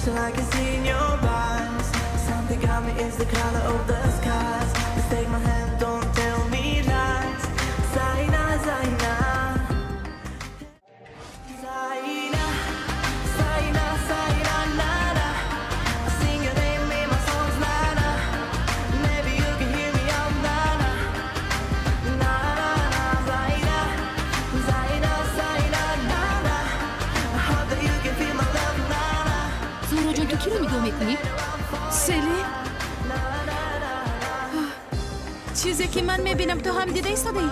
emotion I can see in your eyes. Something got me is the color of the skies. Just take my hand, don't tell me lies. Zaina, Zaina, Zaina, Zaina, Zaina, Nana. I sing your name in my songs, Nana. Maybe you can hear me out, Nana. Nana, Zaina, Zaina, Zaina, Nana. I hope that you can feel my love, Nana. زهرا جان تو کی رو میدومت کنی؟ سلیم چیزی که من میبینم تو هم دیده ایستاده ای؟